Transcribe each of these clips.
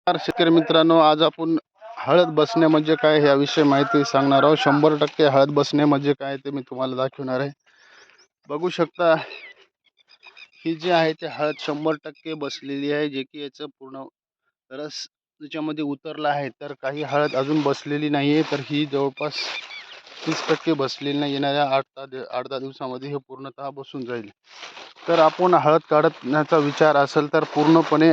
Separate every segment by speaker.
Speaker 1: नमस्कार शेतकरी मित्रांनो, आज आपण हळद बसणे म्हणजे काय याविषयी माहिती सांगणार आहोत. 100% हळद बसणे म्हणजे काय ते मी तुम्हाला दाखवणार आहे. बघू शकता ही जी आहे ते हळद 100% बसलेली आहे, जे की याचं पूर्ण रस त्याच्यामध्ये उतरला आहे. तर काही हळद अजून बसलेली नाही आहे, तर ही जवळपास 30% बसलेली नाही. येणाऱ्या 8-10 दिवसामध्ये हे पूर्णतः बसून जाईल. तर आपण हळद काढण्याचा विचार असेल तर पूर्णपणे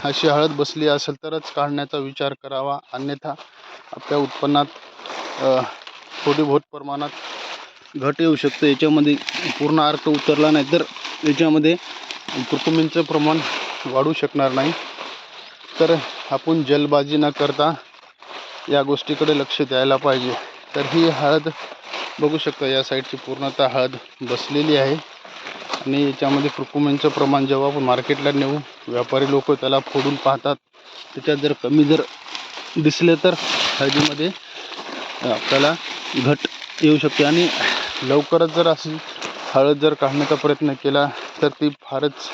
Speaker 1: अशी हळद बसली असेल तरच काढण्याचा विचार करावा, अन्यथा आपल्या उत्पन्नात थोडी बहुत प्रमाणात घट येऊ शकते. याच्यामध्ये पूर्ण अर्क उतरला नाही तर याच्यामध्ये कुरकुमींचं प्रमाण वाढू शकणार नाही. तर आपण जलबाजी न करता या गोष्टीकडे लक्ष द्यायला पाहिजे. तर ही हळद बघू शकता, या साईडची पूर्णतः हळद बसलेली आहे आणि याच्यामध्ये कुरकुमींचं प्रमाण जेव्हा आपण मार्केटला नेऊ, व्यापारी लोक त्याला फोडून पाहतात. त्याच्यात जर कमी जर दिसले तर हळदीमध्ये आपल्याला घट येऊ शकते आणि लवकरच जर अशी हळद जर काढण्याचा प्रयत्न केला तर ती फारच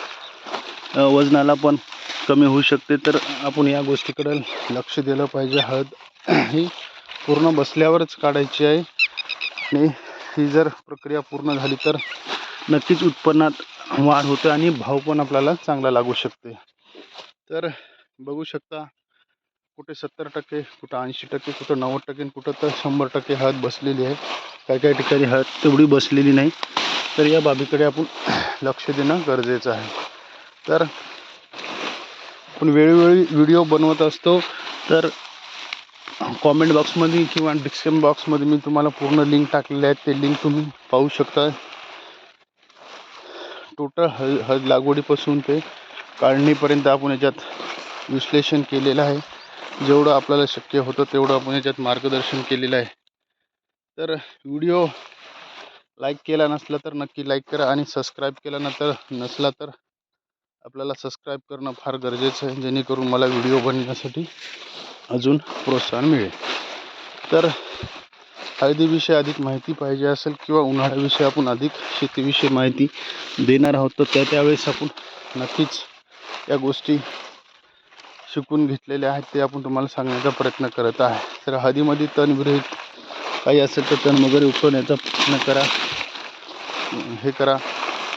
Speaker 1: वजनाला पण कमी होऊ शकते. तर आपण या गोष्टीकडे लक्ष दिलं पाहिजे. हळद ही पूर्ण बसल्यावरच काढायची आहे आणि ही जर प्रक्रिया पूर्ण झाली तर नक्कीच उत्पन्नात वाढ होते आणि भाव पण आपल्याला चांगला लागू शकते. तर बघू शकता, कुठे 70%, कुठं 80%, कुठं 90%, कुठं तर 100% हळद बसलेली आहे. काही ठिकाणी हळद तेवढी बसलेली नाही. तर या बाबीकडे आपण लक्ष देणं गरजेचं आहे. तर आपण वेळोवेळी व्हिडिओ बनवत असतो, तर कॉमेंट बॉक्समध्ये किंवा डिस्क्रिप्शन बॉक्समध्ये मी तुम्हाला पूर्ण लिंक टाकलेले आहेत. ते लिंक तुम्ही पाहू शकता. टोटल हळद लागवडीपासून ते काढणीपर्यंत आपण याच्यात विश्लेषण केलेलं आहे. जेवढं आपल्याला शक्य होतं तेवढं आपण याच्यात मार्गदर्शन केलेलं आहे. तर व्हिडिओ लाईक केला नसला तर नक्की लाईक करा आणि सबस्क्राईब केला नसला तर आपल्याला सबस्क्राईब करणं फार गरजेचं आहे, जेणेकरून मला व्हिडिओ बनवण्यासाठी अजून प्रोत्साहन मिळेल. तर हळदीविषयी अधिक माहिती पाहिजे असेल किंवा उन्हाळ्याविषयी आपण अधिक शेतीविषयी माहिती देणार आहोत, तर त्यावेळेस आपण नक्कीच या गोष्टी शिकून घेतलेल्या आहेत. ते आपण तुम्हाला सांगण्याचा प्रयत्न करत आहे. तर हळदीमध्ये तणविरहित काही असेल तर तण वगैरे उपटण्याचा प्रयत्न करा, हे करा.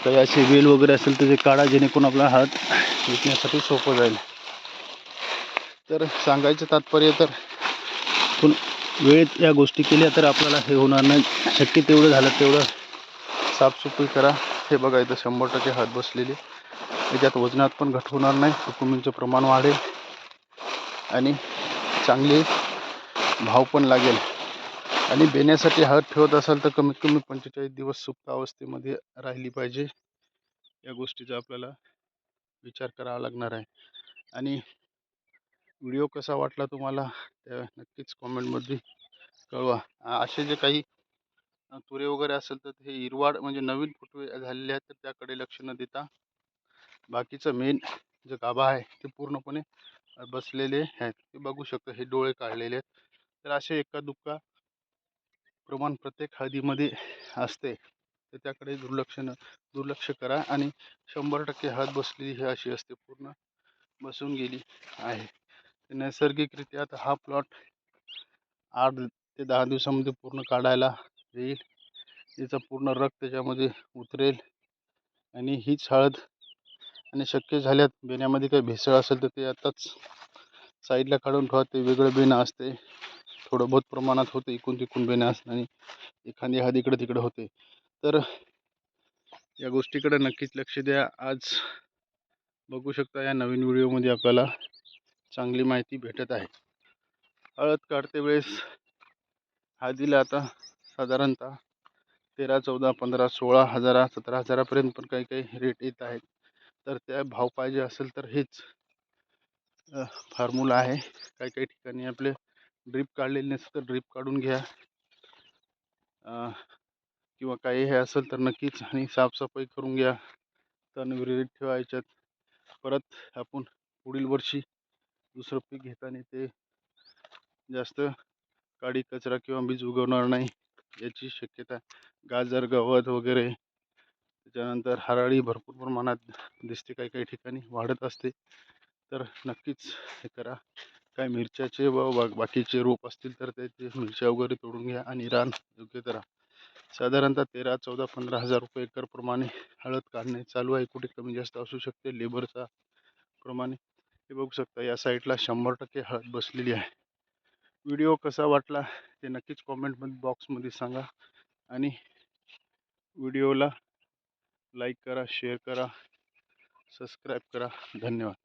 Speaker 1: काही असे वेल वगैरे असेल तर ते काढा, जेणेकरून आपल्याला हळद विकण्यासाठी सोपं जाईल. तर सांगायचं तात्पर्य, तर पण वेळेत या गोष्टी केल्या तर आपल्याला हे होणार नाही. शक्य तेवढं झालं तेवढं साफसफाई करा. हे बघा, इथं 100% हळद बसलेली. याच्यात वजनात पण घट होणार नाही, कुरकुमींचं प्रमाण वाढेल आणि चांगले भाव पण लागेल. आणि बेण्यासाठी हळद ठेवत असाल तर कमीत कमी 45 दिवस सुप्त अवस्थेमध्ये राहिली पाहिजे. या गोष्टीचा आपल्याला विचार करावा लागणार आहे. आणि व्हिडिओ कसा वाटला तुम्हाला त्या नक्कीच कॉमेंटमध्ये कळवा. असे जे काही तुरे वगैरे असेल तर हे हिरवाड म्हणजे नवीन फुटवे झालेले आहेत, तर त्याकडे लक्ष न देता बाकीचं मेन जे गाभा आहे ते पूर्णपणे बसलेले आहेत. ते बघू शकतो, हे डोळे काढलेले आहेत. तर असे एका दुक्का प्रमाण प्रत्येक हळदीमध्ये असते, तर त्याकडे दुर्लक्ष करा. आणि 100% हळद बसलेली ही अशी असते, पूर्ण बसून गेली आहे. नैसर्गिकरित्या आता हा प्लॉट 8 ते 10 दिवसामध्ये पूर्ण काढायला येईल. याचा पूर्ण रग त्याच्यामध्ये उतरेल आणि हीच हळद. आणि शक्य झाल्यात बेण्यामध्ये काही भेसळ असेल तर ते आताच साईडला काढून ठेवा. ते वेगळं बेणं असते, थोडं बहुत प्रमाणात होते, इकून तिकून बेणं असतं आणि एखादी हळद इकडे तिकडे होते. तर या गोष्टीकडे नक्कीच लक्ष द्या. आज बघू शकता, या नवीन व्हिडिओमध्ये आपल्याला चांगली माहिती भेटत आहे. हळद काढते वेळेस हळदीला आता साधारणतः 13, 14, 15, 16 हजार, 17 हजारापर्यंत पण काही काही रेट येत आहेत. तर त्या भाव पाहिजे असेल तर हेच फॉर्म्युला आहे. काही काही ठिकाणी आपले ड्रीप काढलेले नसेल तर ड्रीप काढून घ्या, किंवा काही हे असेल तर नक्कीच आणि साफसफाई करून घ्या. तण विरहित ठेवा याच्यात. परत आपण पुढील वर्षी दुसरं पीक घेताना ते जास्त काडी कचरा किंवा बीज उगवणार नाही याची शक्यता. गाजर, गवत वगैरे, त्याच्यानंतर हराळी भरपूर प्रमाणात दिसते, काही काही ठिकाणी वाढत असते. तर नक्कीच हे करा. काय मिरच्याचे व बाकीचे रोप असतील तर त्याचे मिरच्या वगैरे तोडून घ्या आणि रान योग्य करा. साधारणतः 13, 14, 15 हजार रुपये एकरप्रमाणे हळद काढणे चालू आहे. कुठे कमी जास्त असू शकते लेबरचा प्रमाणे. हे बघू शकता या साईडला 100% हळद बसलेली आहे. व्हिडिओ कसा वाटला ते नक्कीच कॉमेंटमध्ये बॉक्समध्ये सांगा आणि व्हिडिओला लाईक करा, शेअर करा, सबस्क्राईब करा. धन्यवाद.